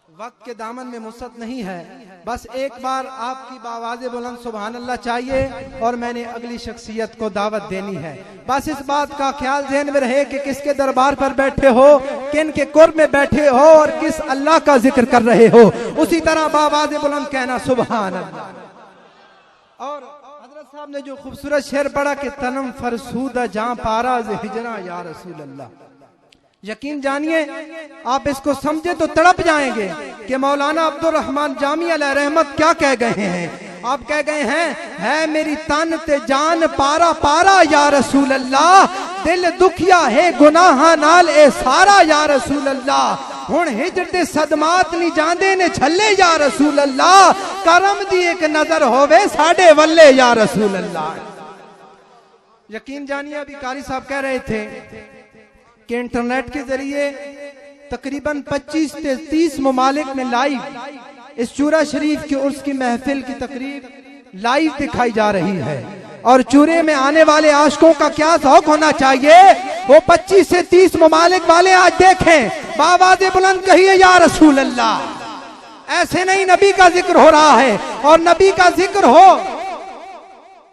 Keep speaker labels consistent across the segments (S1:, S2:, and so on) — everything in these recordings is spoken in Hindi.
S1: वक्त के दामन में मुसत नहीं है। बस एक बार आपकी बावाज़े बुलंद सुभान अल्लाह चाहिए और मैंने अगली शख्सियत को दावत देनी है। बस इस बात का ख्याल ज़हन में रहे कि किसके दरबार पर बैठे हो, किन के कुर्ब में बैठे हो और किस अल्लाह का जिक्र कर रहे हो। उसी तरह बावाज़े बुलंद कहना सुभान अल्लाह। और हजरत साहब ने जो खूबसूरत शेर पढ़ा कि तनम फरसूदा जहां पारा हिजरा या रसूल अल्लाह, यकीन जानिए आप इसको समझे तो तड़प जाएंगे कि मौलाना अब्दुल रहमान जामी अलैह रहमत क्या कह गए हैं। आप कह गए हैं, है मेरी तन ते जान पारा पारा या रसूल अल्लाह, दिल दुखिया है गुनाह नाल ए सारा या रसूल अल्लाह, हुण हिजर दे सदमात नहीं जांदे ने छल्ले या रसूल अल्लाह, करम दी एक नजर होवे साडे वल्ले या रसूल अल्लाह। यकीन जानिए अभी कारी साहब कह रहे थे कि इंटरनेट के जरिए तकरीबन 25 से 30 ममालिक में लाइव इस चूरा शरीफ के उर्स की महफिल की तकरीब लाइव दिखाई जा रही है। और चूरे में आने वाले आशिकों का क्या शौक होना चाहिए, वो 25 से 30 ममालिक वाले आज देखें, बावाज़े बुलंद कहिए या रसूल अल्लाह। ऐसे नहीं नबी का जिक्र हो रहा है, और नबी का जिक्र हो,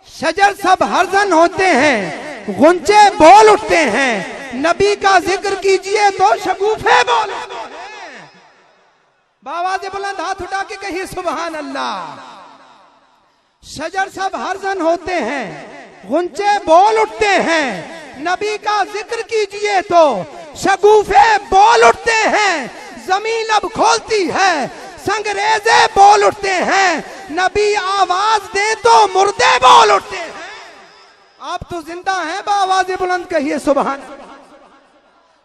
S1: शजर सब हरजन होते हैं, गुंचे बोल उठते हैं, नबी का जिक्र कीजिए तो शगुफे बोल उठते हैं। बावाज़े बुलंद हाथ उठा के कहिए सुभान अल्लाह। शजर सब हरजन होते हैं, गुंचे बोल उठते हैं, नबी का जिक्र कीजिए तो शगुफे बोल उठते हैं, जमीन अब खोलती है, संगरेजे बोल उठते हैं, नबी आवाज दे तो मुर्दे बोल उठते हैं। आप तो जिंदा हैं, बावाज़े बुलंद कहिए सुभान अल्लाह।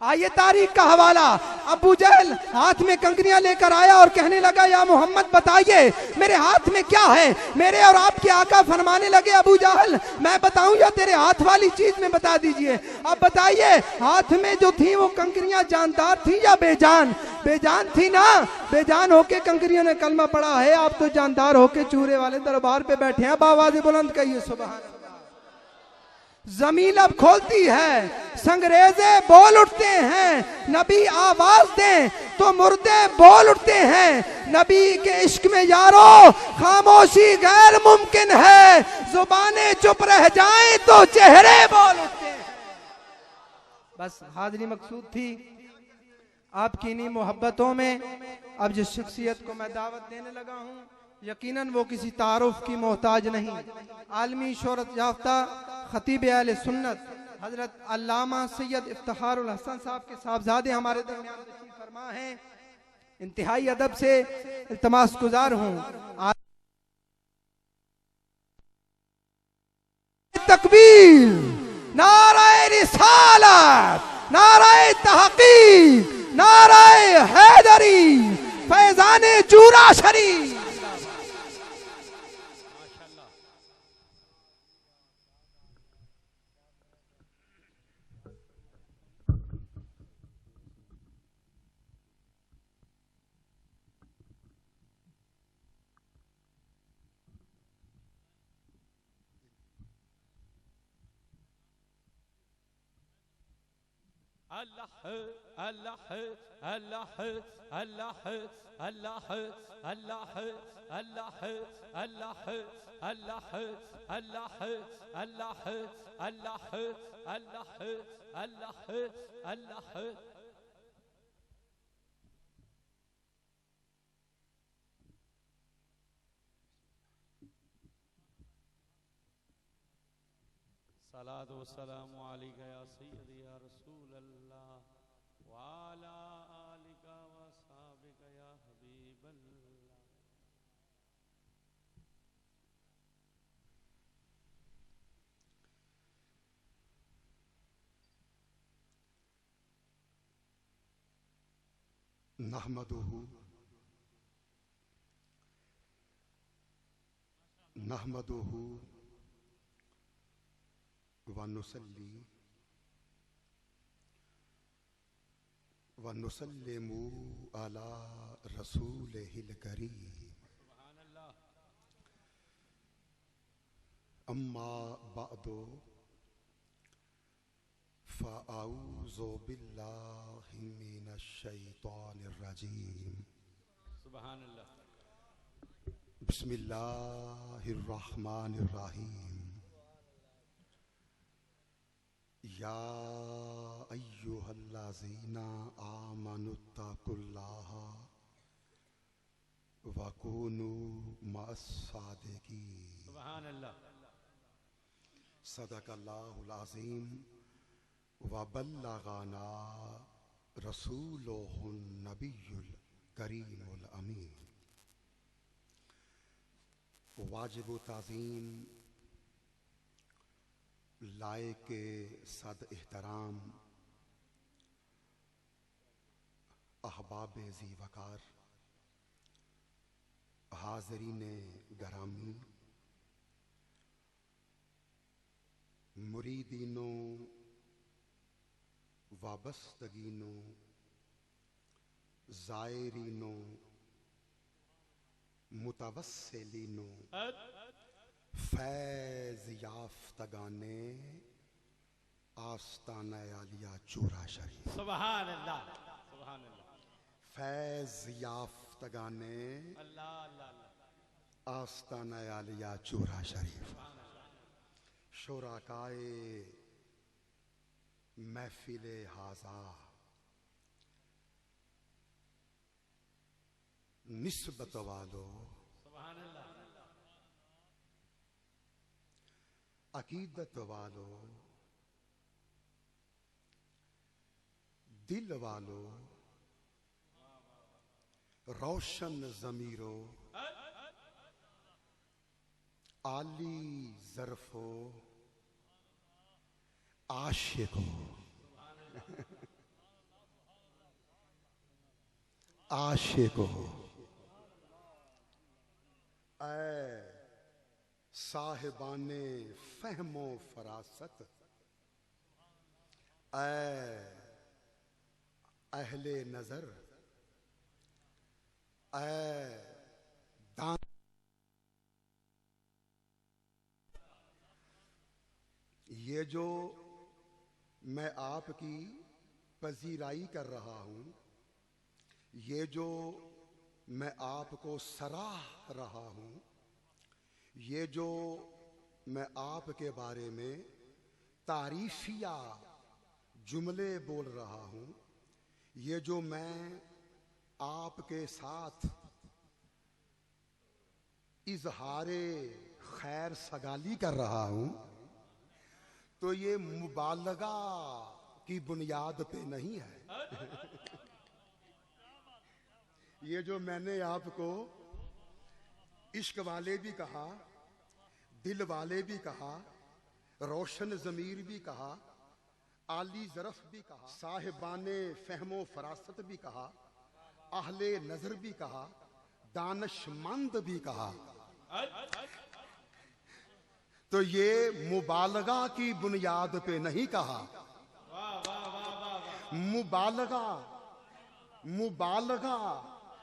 S1: आइए तारीख का हवाला, अबू जहल हाथ में कंकरियां लेकर आया और कहने लगा, या मोहम्मद बताइए मेरे हाथ में क्या है। मेरे और आपके आका फरमाने लगे, अबू जहल मैं बताऊं या तेरे हाथ वाली चीज में बता दीजिए। अब बताइए हाथ में जो थी वो कंकरियां जानदार थी या बेजान? बेजान थी ना, बेजान होके कंकरियों ने कलमा पढ़ा है, आप तो जानदार होके चूरे वाले दरबार पे बैठे हैं। बावाज़े बुलंद कहिए सुभान अल्लाह। जमीन अब खोलती है, संगरेजे बोल उठते हैं, नबी आवाज दें तो मुर्दे बोल उठते हैं। नबी के इश्क में यारो खामोशी गैर मुमकिन है, जुबानें चुप रह जाएं तो चेहरे बोल उठते हैं। बस हाजिरी मकसूद थी आपकी इन्हीं मोहब्बतों में। अब जिस शख्सियत को मैं दावत देने लगा हूँ, यकीनन वो किसी तारुफ की मोहताज नहीं, आलमी शोहरत याफ्ता खतीब अहले सुन्नत हजरत अल्लामा सैयद इफ्तिखारुल हसन साहब के साहबजादे हमारे दरमियान तशरीफ फरमा हैं। इंतहाई अदब से इल्तमास गुजार हूँ, तकबीर, नाराए रिसालत, नाराए तहकीक, नाराए हैदरी, फैजाने चूरा शरीफ।
S2: अल्लाह अल्लाह अल्लाह अल्लाह अल्लाह अल्लाह अल्लाह अल्लाह अल्लाह अल्लाह अल्लाह अल्लाह अल्लाह अल्लाह अल्लाह। सलात व सलाम अलैका या सय्यदी या रसूल अल्लाह व अला आलिका व अस्हाबिका या हबीब अल्लाह।
S3: नहमदुहु नहमदुहु व नुसल्ली व नुसल्लिमु अला रसूलिहिल करीम। अम्मा बअदु फ़अऊज़ु बिल्लाहि मिनश शैतानिर रजीम।
S2: सुभान अल्लाह।
S3: बिस्मिल्लाहिर्रहमानिर्रहीम। या अय्युहल्लज़ीना आमनुत्तकुल्लाहा वकूनू मअस्सादिकीन।
S2: सुभान अल्लाह।
S3: सदक़ल्लाहुल अज़ीम व बल्लगाना रसूलुहुन नबियुल करीमुल अमीन। वाजिब ताज़ीम लायके सद एहतराम अहबाब ज़ी वकार हाज़रीन गरामी, मुरीदीनों वाबस्तगीनों ज़ायरीनों मुतवस्सिलीनों फैज़ याफ्तगाने आस्ताना आलिया चूरा शरीफ।
S2: सुभान अल्लाह। सुभान अल्लाह।
S3: फैज़ याफ्तगाने
S2: अल्लाह अल्लाह अल्लाह।
S3: आस्ताना आलिया चूरा शरीफ। शुराकाए महफिले हाजा निस्बत वालो,
S2: सुभान अल्लाह।
S3: अकीदत वालो, दिल वालो, रोशन ज़मीरो, आली ज़रफ़ो, आशिको, आशिको, ऐ साहिबाने फ़हमो फ़रासत, ऐ अहले नज़र, ऐ दान। ये जो मैं आपकी पजीराई कर रहा हूँ, ये जो मैं आपको सराह रहा हूँ, ये जो मैं आपके बारे में तारीफिया जुमले बोल रहा हूँ, ये जो मैं आपके साथ इजहारे खैर सगाली कर रहा हूँ, तो ये मुबालगा की बुनियाद पे नहीं है। ये जो मैंने आपको इश्क वाले भी कहा, दिल वाले भी कहा, रोशन ज़मीर भी कहा, आली ज़रफ़ भी कहा, साहिबाने फ़हमो फ़रासत भी कहा, अहले नज़र भी कहा, दानशमंद भी कहा, तो ये मुबालगा की बुनियाद पे नहीं कहा। मुबालगा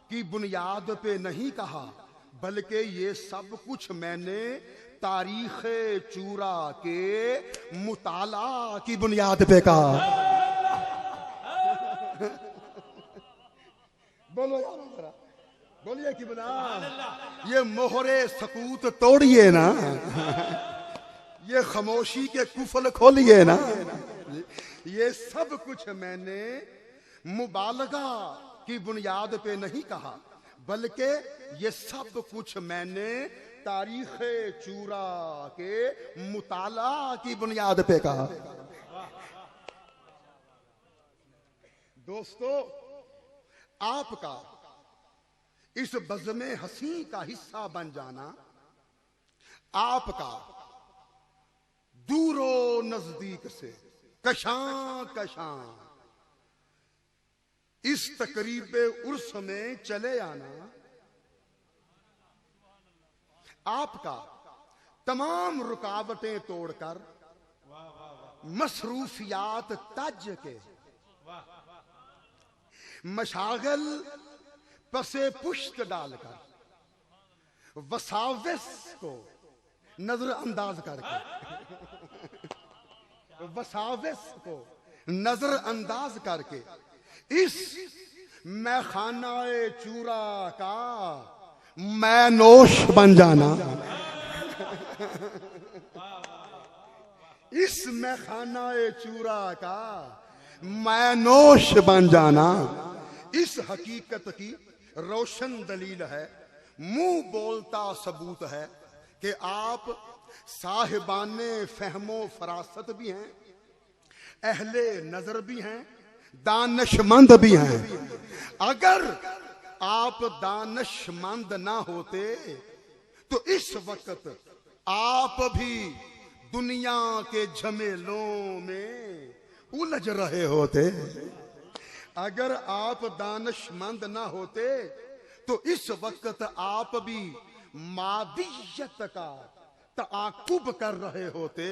S3: की बुनियाद पे नहीं कहा, बल्कि ये सब कुछ मैंने तारीख़ चूरा के मुताला की बुनियाद पे कहा। बोलो यार जरा, बोलिए कि बना, ये मोहरे सकूत तोड़िए ना, ये खामोशी के कुफल खोलिए ना। ये सब कुछ मैंने मुबालगा की बुनियाद पे नहीं कहा, बल्कि ये सब कुछ मैंने तारीख़ चूरा के मुताला की बुनियाद पे कहा। दोस्तों, आपका इस बज़्म हसी का हिस्सा बन जाना, आपका दूरो नजदीक से कशां कशां इस तकरीब उर्स में चले आना, आपका तमाम रुकावटें तोड़कर मसरूफियात तज के मशागल पसे पुश्त डालकर वसाविस को नजरअंदाज करके वसाविस को नजरअंदाज करके इस मैं खानाए चूरा का मैं नोश बन जाना। इस मैं खानाए चूरा का मैं नोश बन जाना। इस हकीकत की रोशन दलील है, मुंह बोलता सबूत है कि आप साहिबाने फहमो फरासत भी हैं, अहले नजर भी हैं, दानशमंद भी हैं। अगर आप दानशमंद ना होते तो इस वक्त आप भी दुनिया के झमेलों में उलझ रहे होते। अगर आप दानशमंद ना होते तो इस वक्त आप भी मादियत का ताकुब कर रहे होते।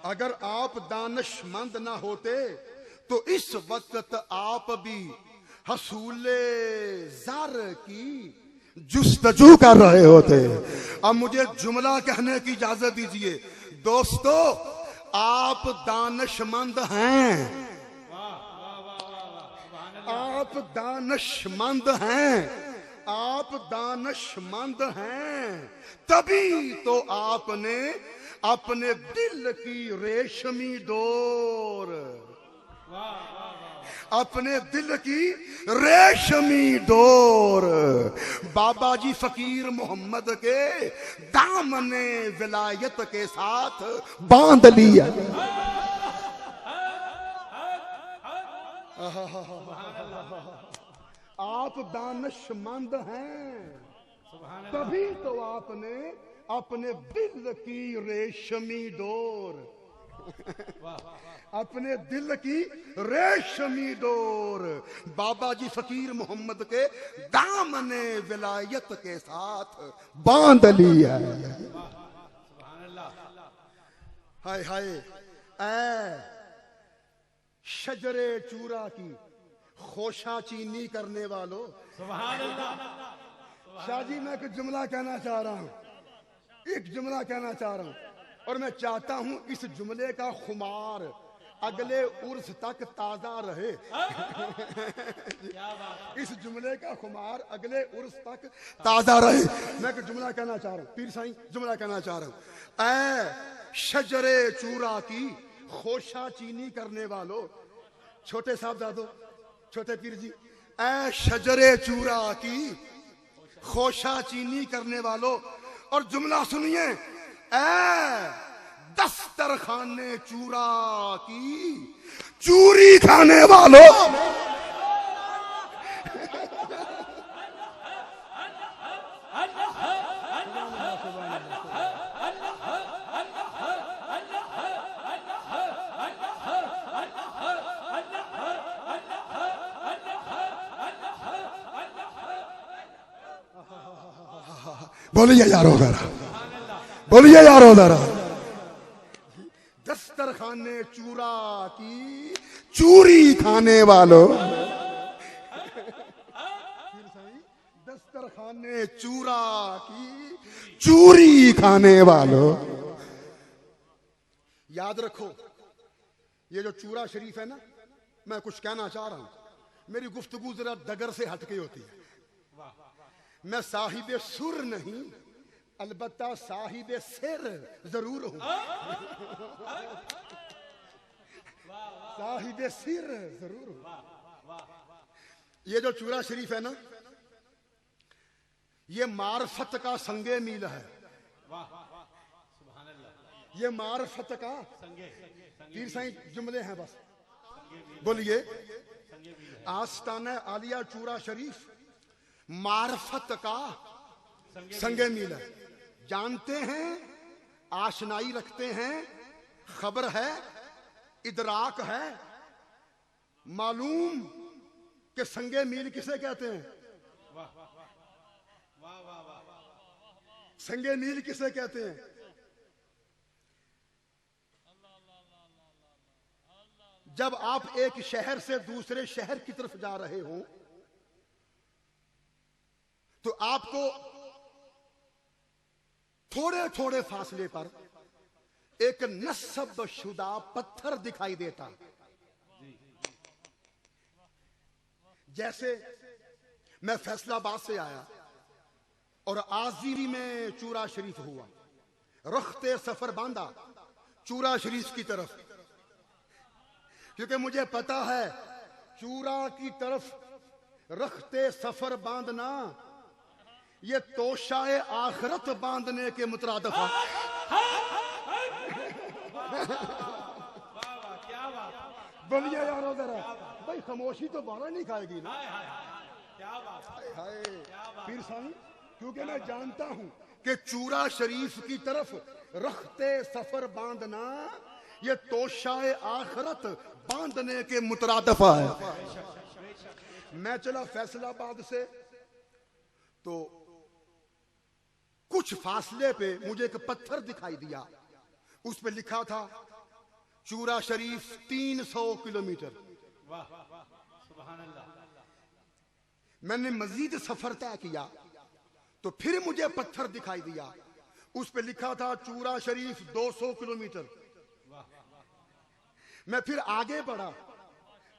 S3: अगर आप दानशमंद ना होते तो इस वक्त आप भी हसूले ज़र की जुस्तजू कर रहे होते। अब मुझे जुमला कहने की इजाजत दीजिए। दोस्तों, आप दानशमंद हैं, आप दानशमंद हैं, आप दानशमंद हैं, तभी तो आपने अपने दिल की रेशमी डोर, अपने दिल की रेशमी डोर बाबा जी फकीर मोहम्मद के दामने विलायत के साथ बांध लिया। आप दानशमंद हैं, तभी तो आपने अपने दिल की रेशमी डोर, अपने दिल की रेशमी डोर बाबा जी फकीर मोहम्मद के दामने विलायत के साथ बांध लिया। हाय हाय, ऐ शजरे चूरा की खोशा चीनी करने वालों। शाह जी, मैं एक जुमला कहना चाह रहा हूं, एक जुमला कहना चाह रहा हूं, और मैं चाहता हूं इस जुमले का खुमार अगले उर्स तक ताजा रहे। इस जुमले का खुमार अगले उर्स तक ताजा रहे। मैं एक जुमला कहना चाह रहा हूं, पीर साईं, जुमला कहना चाह रहा हूं। ऐ शजरे चूरा की खोशा चीनी करने वालों। छोटे साहबजादो, छोटे पीर जी, ऐ शजरे चूरा की खोशा चीनी करने वालों। और जुमला सुनिए, ऐ दस्तरखाने चूरा की चूरी खाने वालों। बोलिए यारो जरा, बोलिए यारो जरा। दस्तरखाने चूरा की चूरी खाने वालों। दस्तरखाने चूरा की चूरी खाने वालों। याद रखो, ये जो चूरा शरीफ है ना, मैं कुछ कहना चाह रहा हूं, मेरी गुफ्तगू जरा डगर से हटके होती है। मैं साहिबे सुर नहीं, अलबत्ता साहिबे सिर जरूर हूं। साहिबे सिर जरूर हूं। ये जो चूरा शरीफ है ना, ये मार्फत का संगे मील है। ये मार्फत का पीर साईं जुमले हैं बस। बोलिए, आस्ताना आलिया चूरा शरीफ मार्फत का संगे मील है। जानते हैं, आशनाई रखते हैं, खबर है, इदराक है, मालूम कि संगे मील किसे कहते हैं। संगे मील किसे कहते हैं। जब आप एक शहर से दूसरे शहर की तरफ जा रहे हो तो आपको थोड़े थोड़े फासले पर एक नस्ब शुदा पत्थर दिखाई देता। जैसे मैं फैसलाबाद से आया और आजीरी में चूरा शरीफ हुआ, रखते सफर बांधा चूरा शरीफ की तरफ, क्योंकि मुझे पता है चूरा की तरफ रखते सफर बांधना ये तोशाए आखरत बांधने के मुतरादिफ है। बोलिए यारो जरा, भाई खामोशी तो बारा नहीं खाएगी ना। हाय पीर साहब, क्योंकि मैं जानता हूं कि चूरा शरीफ की तरफ रखते सफर बांधना ये तोशाए आखरत बांधने के मुतरादिफ है। मैं चला फैसलाबाद से, तो कुछ फासले पे मुझे एक पत्थर दिखाई दिया, उस पे लिखा था चूरा शरीफ 300 किलोमीटर। मैंने मजीद सफर तय किया तो फिर मुझे पत्थर दिखाई दिया, उस पे लिखा था चूरा शरीफ 200 किलोमीटर। मैं फिर आगे बढ़ा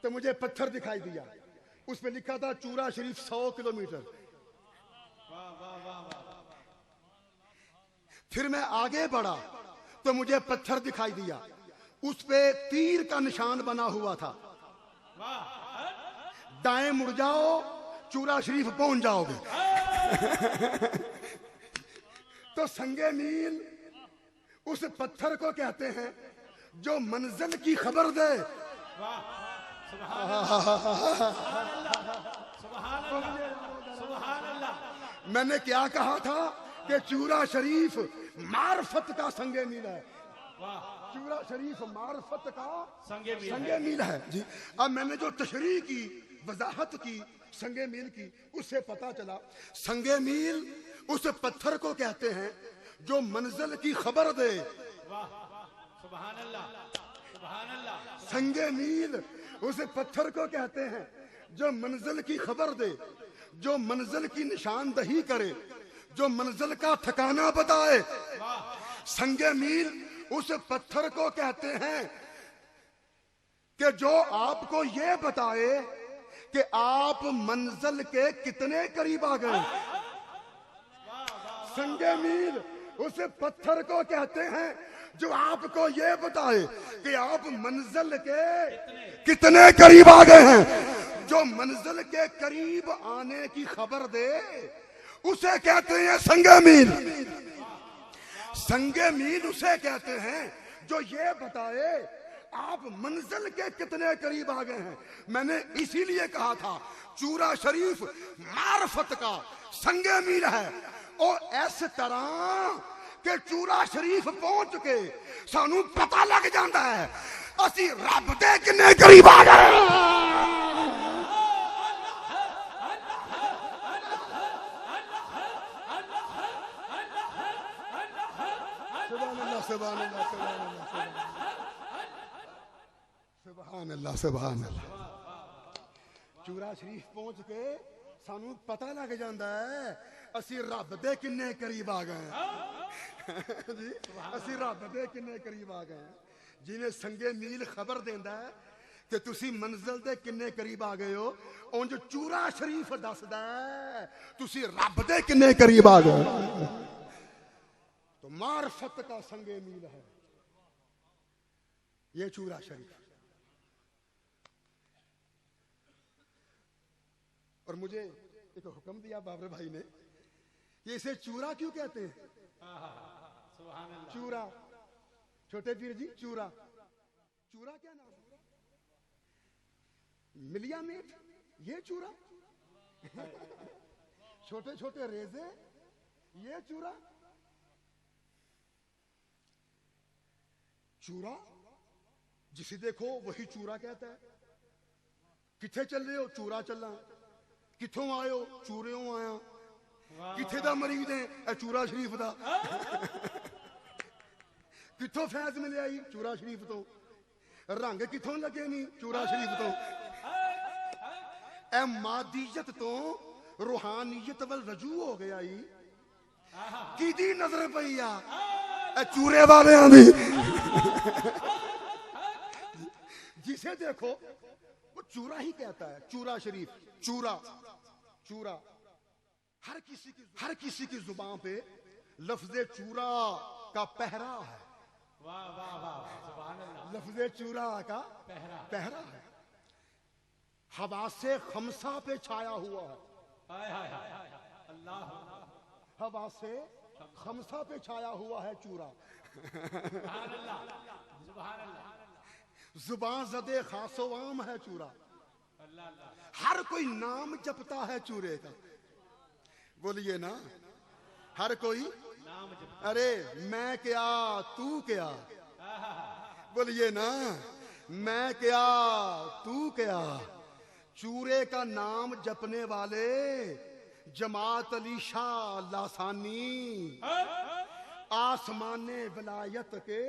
S3: तो मुझे पत्थर दिखाई दिया, उस पे लिखा था चूरा शरीफ 100 किलोमीटर। फिर मैं आगे बढ़ा तो मुझे पत्थर दिखाई दिया, उस पे तीर का निशान बना हुआ था, दाएं मुड़ जाओ चूरा शरीफ पहुंच जाओगे। तो संगे मील उस पत्थर को कहते हैं जो मंजिल की खबर दे। मैंने क्या कहा था कि चूरा शरीफ मार्फत का संगे मील है। चूरा शरीफ मार्फत का संगे मील है जी। अब मैंने जो तशरीह की, वजाहत की संगे मील की, उससे पता चला संगे मील उस पत्थर को कहते हैं जो मंजिल की खबर दे। संगे मील उस पत्थर को कहते हैं जो मंजिल की खबर दे, जो मंजिल की निशानदही करे, जो मंजिल का ठिकाना बताए। संगे मील उस पत्थर को कहते हैं कि जो आपको ये बताए कि आप मंजिल के कितने करीब आ गए। संगे मील उस पत्थर को कहते हैं जो आपको ये बताए कि आप मंजिल के कितने करीब आ गए हैं। जो मंजिल के करीब आने की खबर दे उसे कहते हैं संगे मील। संगे मील उसे कहते हैं जो ये बताए आप मंजिल के कितने करीब आ गए हैं। मैंने इसीलिए कहा था चूरा शरीफ मार्फत का संगे मील है। और इस तरह के चूरा शरीफ पहुंच के सानू पता लग जाता है असी रब दे कितने करीब आ गए। सुभान अल्लाह, सुभान अल्लाह। चूरा शरीफ पहुंच के सानू पता लग जाता है असी रब दे किन्ने करीब आ गए जी। असी रब दे किन्ने करीब आ गए। जिन्हें संगे मील खबर देंदा है कि तुसी मंजिल दे किन्ने करीब आ गए हो, उंज चूरा शरीफ दसदा है तुसी रब दे किन्ने करीब आ गए। तो मार्फत का संगे मील है ये चूरा शरीफ। और मुझे एक हुक्म दिया बाबर भाई ने कि इसे चूरा क्यों कहते हैं। चूरा, छोटे पीर जी, चूरा, चूरा क्या नाम है? मिलिया मीट, ये चूरा। छोटे छोटे रेजे, ये चूरा। चूरा जिसे देखो वही चूरा कहता है। किथे चल रहे हो? चूरा चलना। किथों आए हो? चूरे आया। किथे दा मरीज है? चूरा शरीफ दा। किथों फैज मिले आई? चूरा शरीफ तो। रंग किथों लगे नहीं? चूरा शरीफ तो। ए मादीयत तो रूहानियत वल रजू हो गया ही। किदी नजर पई आ? चूरे वाले दी। जिसे देखो वो चूरा ही कहता है, चूरा शरीफ, चूरा चूरा। हर किसी की जुबान पे लफ्ज़े चूरा का पहरा है।
S2: वाह वाह वाह, सुभान अल्लाह।
S3: लफ्ज़े चूरा का पहरा है, हवा से खमसा पे छाया हुआ है।
S2: हाय हाय हाय, अल्लाह।
S3: हवा से खमसा पे छाया हुआ है चूरा।
S2: सुभान अल्लाह, सुभान अल्लाह।
S3: जुबान ज़दे खासो आम है चूरा।
S2: अल्लाह अल्लाह।
S3: हर कोई नाम जपता है चूरे का। बोलिए ना, हर कोई
S2: नाम जप।
S3: अरे मैं क्या तू क्या, बोलिए ना, मैं क्या तू क्या। चूरे का नाम जपने वाले जमात अली शाह लासानी आसमाने विलायत के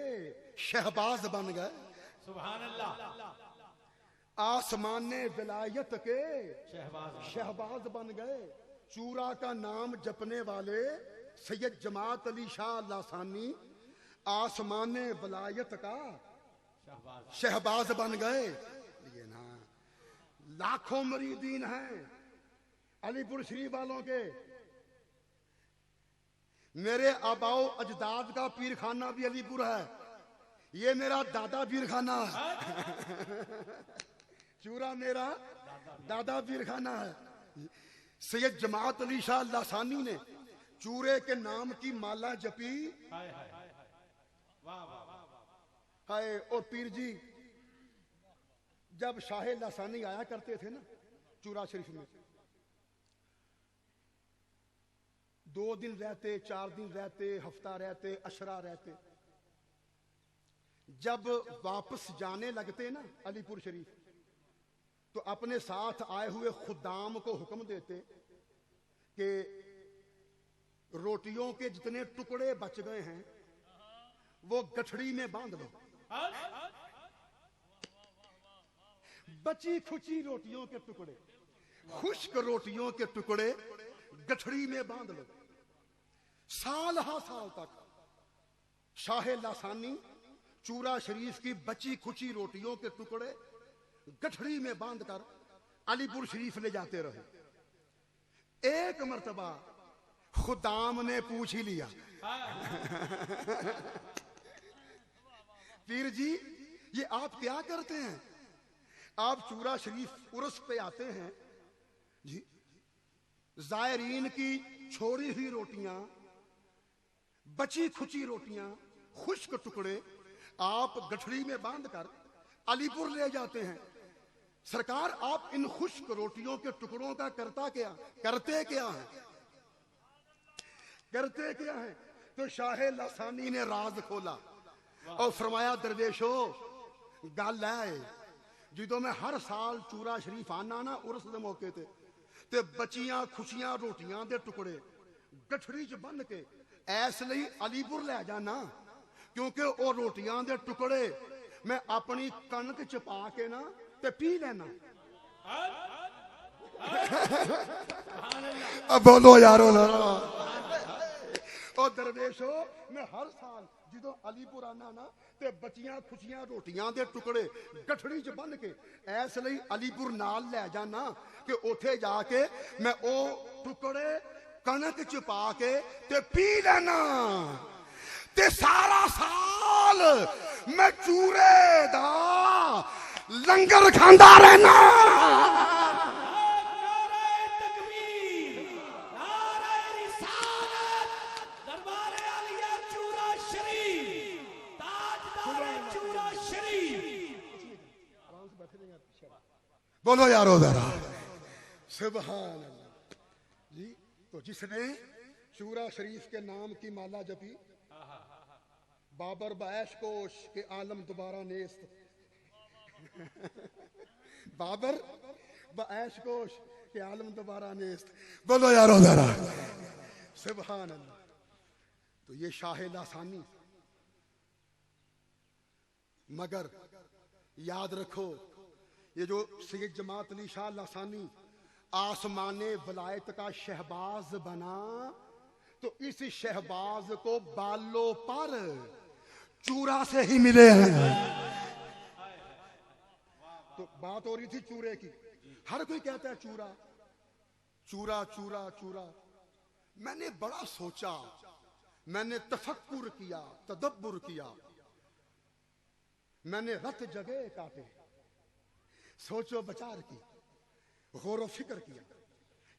S3: शहबाज बन गए।
S2: सुभान अल्लाह।
S3: आसमाने विलायत के
S2: शहबाज।
S3: शहबाज बन गए। चूरा का नाम जपने वाले सैयद जमात अली शाह लासानी आसमाने विलायत का
S2: शहबाज।
S3: शहबाज बन गए। ये ना, लाखों मरीदीन हैं अलीपुर शरीफ वालों के। मेरे आबाओ अजदाद का पीर खाना भी अलीपुर है। ये मेरा दादा पीर खाना है। चूरा मेरा दादा पीर खाना है। सैयद जमात अली शाह लासानी ने चूरे के नाम की माला जपी।
S2: हाय हाय वाह वाह वाह।
S3: हाय, और पीर जी जब शाह लासानी आया करते थे ना चूरा शरीफ में, 2 दिन रहते, 4 दिन रहते, हफ्ता रहते, अशरा रहते। जब वापस जाने लगते ना अलीपुर शरीफ, तो अपने साथ आए हुए खुदाम को हुक्म देते कि रोटियों के जितने टुकड़े बच गए हैं वो गठड़ी में बांध लो। बची खुची रोटियों के टुकड़े, खुश्क रोटियों के टुकड़े गठड़ी में बांध लो। साल हा साल तक शाह लासानी चूरा शरीफ की बची खुची रोटियों के टुकड़े गठड़ी में बांधकर अलीपुर शरीफ ले जाते रहे। एक मर्तबा खुदाम ने पूछ ही लिया, पीर जी ये आप क्या करते हैं? आप चूरा शरीफ उर्स पे आते हैं जी, जायरीन की छोड़ी हुई रोटियां, बची खुची रोटियां, खुश्क टुकड़े आप गठड़ी में बांधकर अलीपुर ले जाते हैं। सरकार आप इन खुश्क रोटियों के टुकड़ों का करते क्या है? करते क्या है? तो शाह लासानी ने राज खोला और फरमाया, दरवेशो गल है जो मैं हर साल चूरा शरीफ आना ना उर्स दे मौके ते बचियां खुशियां रोटियां दे टुकड़े गठड़ी च बन के इसलिए अलीपुर ले जाना, क्योंकि वो रोटियां दे टुकड़े मैं अपनी कनक च पा के ना ते पी लेना। अब बोलो यारो ना। और दरवेशो मैं हर साल जो अलीपुर आना ना ते बचियां खुशियां रोटियां दे टुकड़े गठड़ी च बन के इसलिए अलीपुर नाल ले जाना कि उथे जाके मैं ओ टुकड़े कनक च पा के ते पी लेना, ते सारा साल मैं चूरे दा लंगर खांदा रहना। बोलो यारो जरा सुभान अल्लाह जी। तो जिसने चूरा शरीफ के नाम की माला जपी, बाबर बैश कोश के आलम दोबारा नेस्त। बाबर बैश कोश के आलम दोबारा नेस्त। बोलो यारो जरा सुभान अल्लाह। तो ये शाह लासानी, मगर याद रखो ये जो सैयद जमात अली शाह लासानी आसमाने विलायत का शहबाज बना, तो इस शहबाज को बालों पर चूरा से ही मिले हैं। तो बात हो रही थी चूरे की। हर कोई कहता है चूरा चूरा चूरा चूरा। मैंने बड़ा सोचा, मैंने तफक्कुर किया, तदब्बुर किया, मैंने रत जगह काटे, सोचो बचार की, गौर फिक्र किया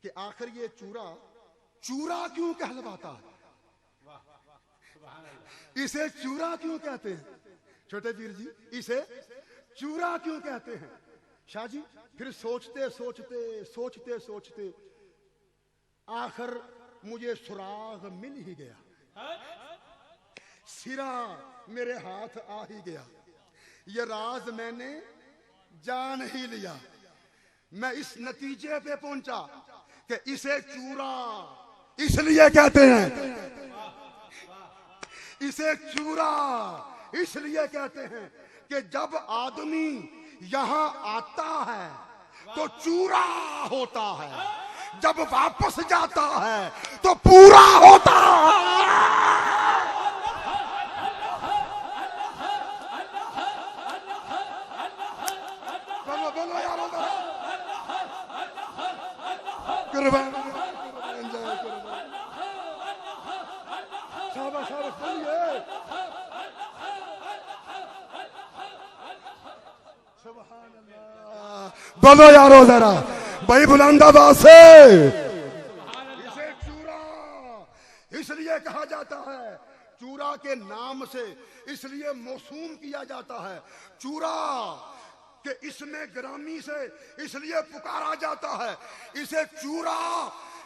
S3: कि आखिर ये चूरा चूरा क्यों कहलवाता है, इसे चूरा क्यों कहते हैं। छोटे पीर जी, इसे चूरा क्यों कहते हैं। शाह जी फिर सोचते सोचते सोचते सोचते आखिर मुझे सुराग मिल ही गया, सिरा मेरे हाथ आ ही गया। ये राज मैंने जान ही लिया। मैं इस नतीजे पे पहुंचा कि इसे चूरा इसलिए कहते हैं, इसे चूरा इसलिए कहते हैं कि जब आदमी यहां आता है तो चूरा होता है, जब वापस जाता है तो पूरा होता है। बोलो बोलो यारो, कुर्बान शाबाश शाबाश बोलिए। बोलो यारो जरा भाई बुलंदाबाद से। इसे चूरा इसलिए कहा जाता है, चूरा के नाम से इसलिए मौसूम किया जाता है। चूरा कि इसमें ग्रामी से इसलिए पुकारा जाता है। इसे चूरा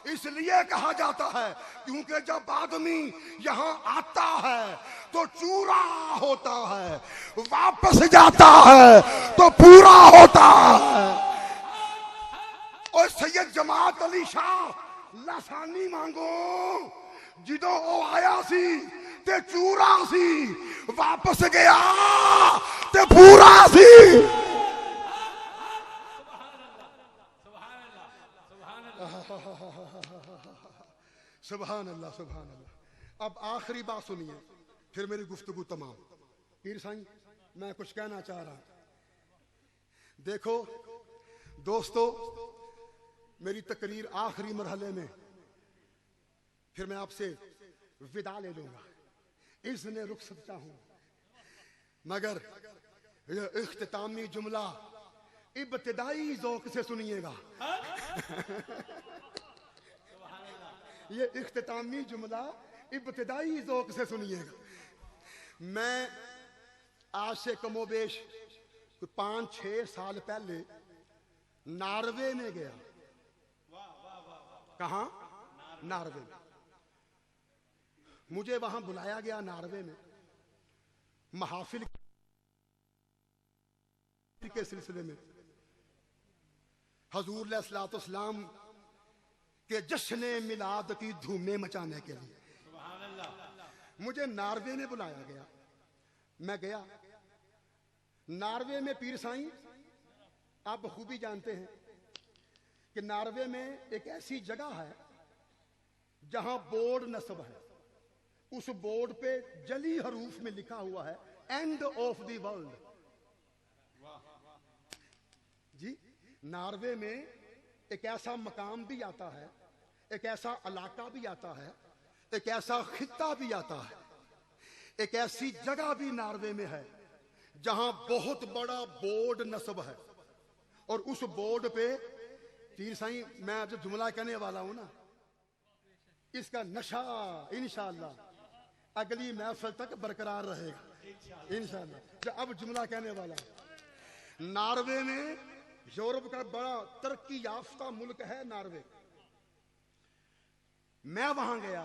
S3: इसलिए कहा जाता है क्योंकि जब आदमी यहाँ आता है तो चूरा होता है, वापस जाता है तो पूरा होता है। और सैयद जमात अली शाह लासानी मांगो जिदो ओ आया सी ते चूरा सी, वापस गया ते पूरा सी। सुभान अल्लाह सुभान अल्लाह। अब आखिरी बात सुनिए, फिर मेरी गुफ्तगू तमाम। पीर साईं मैं कुछ कहना चाह रहा हूं। देखो दोस्तों, मेरी तकरीर आखिरी मरहले में, फिर मैं आपसे विदा ले लूंगा, इज़्न रुखसत चाहूं, मगर यह इख्तितामी जुमला इब्तिदाई ज़ौक़ से सुनिएगा। ये इख्तितामी जुमला इब्तिदाई ज़ौक़ से सुनिएगा। मैं आज से कमोबेश 5-6 साल पहले नॉर्वे में गया। कहां? नॉर्वे में। मुझे वहां बुलाया गया नॉर्वे में महाफिल के सिलसिले में, हजूर अलैहिस्सलाम के जश्न मिलाद की धूमें मचाने के लिए मुझे नॉर्वे में बुलाया गया। मैं गया नॉर्वे में। पीर साईं आप बखूबी जानते हैं कि नॉर्वे में एक ऐसी जगह है जहां बोर्ड नस्ब है, उस बोर्ड पे जली हरूफ में लिखा हुआ है एंड ऑफ द वर्ल्ड। जी नॉर्वे में एक ऐसा मकाम भी आता है, एक ऐसा इलाका भी आता है, एक ऐसा खित्ता भी आता है, एक ऐसी जगह भी नॉर्वे में है जहां बहुत बड़ा बोर्ड नस्ब है। और उस बोर्ड पे पीर साईं मैं जो जुमला कहने वाला हूं ना, इसका नशा इंशाअल्लाह अगली महफिल तक बरकरार रहेगा इंशाअल्लाह। जो अब जुमला कहने वाला है, नॉर्वे में यूरोप का बड़ा तरक्की याफ्ता मुल्क है नॉर्वे। मैं वहां गया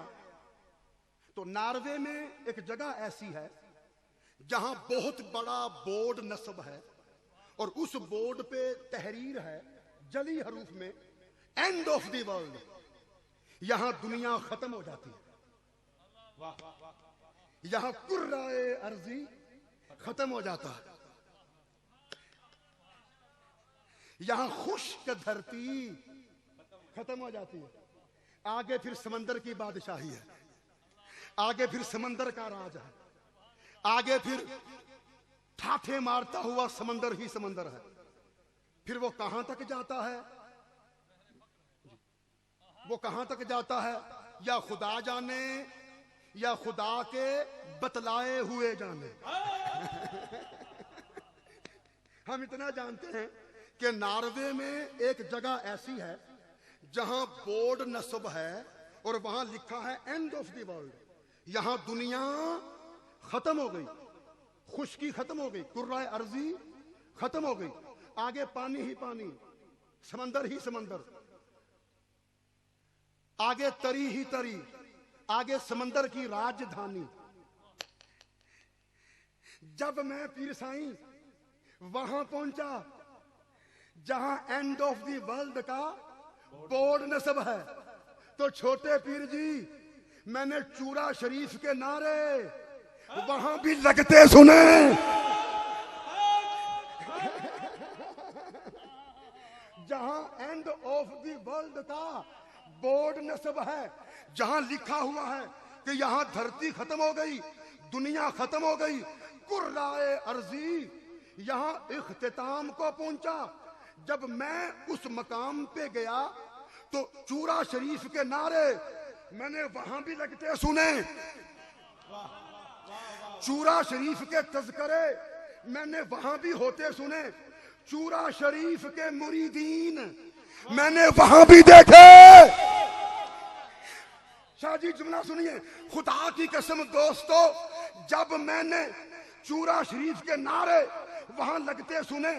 S3: तो नॉर्वे में एक जगह ऐसी है जहां बहुत बड़ा बोर्ड नस्ब है और उस बोर्ड पे तहरीर है जली हरूफ में एंड ऑफ द वर्ल्ड। यहां दुनिया खत्म हो जाती है, यहां कुर्राए अर्जी खत्म हो जाता है, यहां खुश्क धरती खत्म हो जाती है। आगे फिर समंदर की बादशाही है, आगे फिर समंदर का राज है, आगे फिर ठाठे मारता हुआ समंदर ही समंदर है। फिर वो कहां तक जाता है, वो कहां तक जाता है, या खुदा जाने या खुदा के बतलाए हुए जाने। हम इतना जानते हैं कि नॉर्वे में एक जगह ऐसी है जहां बोर्ड नस्ब है और वहां लिखा है एंड ऑफ द वर्ल्ड। यहां दुनिया खत्म हो गई, खुश्की खत्म हो गई, कुर्राए अर्जी खत्म हो गई, आगे पानी ही पानी, समंदर ही समंदर, आगे तरी ही तरी, आगे समंदर की राजधानी। जब मैं पीर साईं वहां पहुंचा जहां एंड ऑफ द वर्ल्ड का बोर्ड नस्ब है, तो छोटे पीर जी मैंने चूरा शरीफ के नारे वहां भी लगते सुने। जहां एंड ऑफ द वर्ल्ड का बोर्ड नस्ब है, जहां लिखा हुआ है कि यहां धरती खत्म हो गई, दुनिया खत्म हो गई, कुर्राए अर्जी यहां इख्तिताम को पहुंचा। जब मैं उस मकाम पे गया तो चूरा शरीफ के नारे मैंने वहां भी लगते सुने, चूरा शरीफ के तज़किरे मैंने वहां भी होते सुने, चूरा शरीफ के मुरीदीन मैंने वहां भी देखे। शाह जी जुमला सुनिए, खुदा की कसम दोस्तों, जब मैंने चूरा शरीफ के नारे वहां लगते सुने,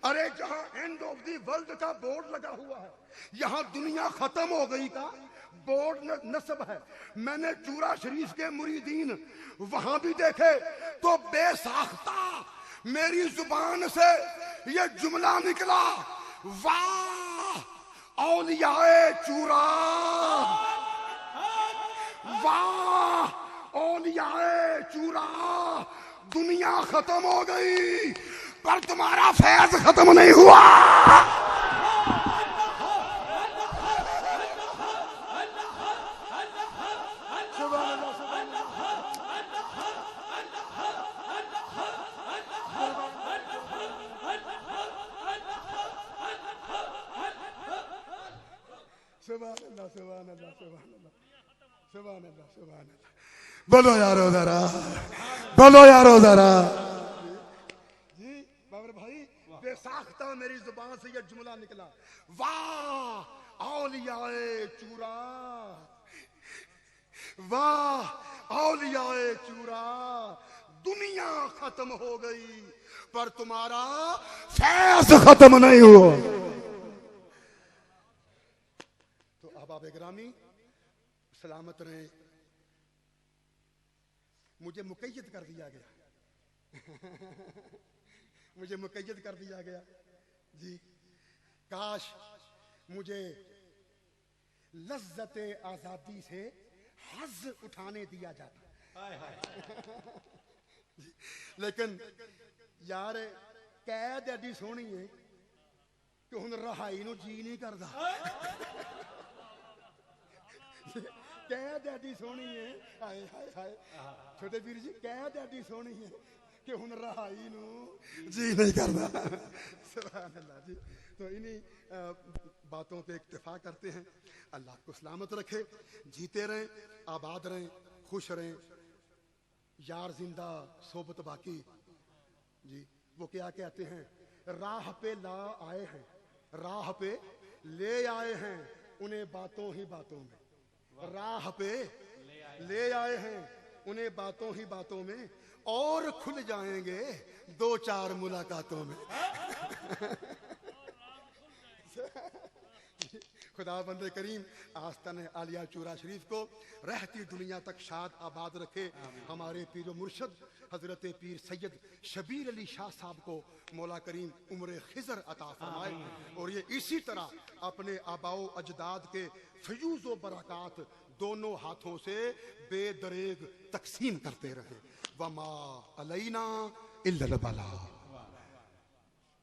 S3: अरे जहां एंड ऑफ द वर्ल्ड का बोर्ड लगा हुआ है, यहां दुनिया खत्म हो गई का बोर्ड नस्ब है, मैंने चूरा शरीफ के मुरीदीन वहां भी देखे, तो बेसाख्ता मेरी जुबान से ये जुमला निकला, वाह औलियाए चूरा, वाह औलियाए चूरा, दुनिया खत्म हो गई पर तुम्हारा फैज खत्म नहीं हुआ। बोलो यारो जरा, बोलो यारो जरा। जी बाबर भाई, बेसाख्ता मेरी जुबान से यह जुमला निकला, वाह औलियाए चूरा, वाह औलियाए चूरा, दुनिया खत्म हो गई पर तुम्हारा फैज खत्म नहीं हुआ। तो अहबाब गिरामी सलामत रहे, मुझे मुकैयद कर दिया गया मुझे मुकैयद कर दिया गया जी। काश मुझे लज्जत आजादी से हज़ उठाने दिया जाता लेकिन यार कैद एडी सोहनी है कि हुण रहाई नूं जी नहीं करदा। कैद एडी सोहनी है, हाय हाय हाय छोटे वीर जी, कैद एडी सोहनी है कि हुण रहाई नूं जी नहीं करदा। सुभान अल्लाह जी। तो इन्हीं बातों पे इक्तिफा करते हैं। अल्लाह को सलामत रखे, जीते रहें, आबाद रहें, खुश रहें, यार जिंदा सोबत बाकी जी। वो क्या कहते हैं, राह पे ला आए हैं, राह पे ले आए हैं, उन्हें बातों ही बातों में, राह पे ले आए हैं उन्हें बातों ही बातों में, और खुल जाएंगे दो चार मुलाकातों में। खुदा बंदे करीम आस्ताने आलिया चूरा शरीफ को रहती दुनिया तक शाद आबाद रखे। हमारे पीर मुर्शद हजरत पीर सैयद शबीर अली शाह साहब को मौला करीम उम्र खिजर अता फरमाए, और ये इसी तरह अपने आबाओ अजदाद के फयूज़ व बरक़ात दोनों हाथों से बेदरेग तकसीम करते रहे। वमा अलैना इल्लल बलाग।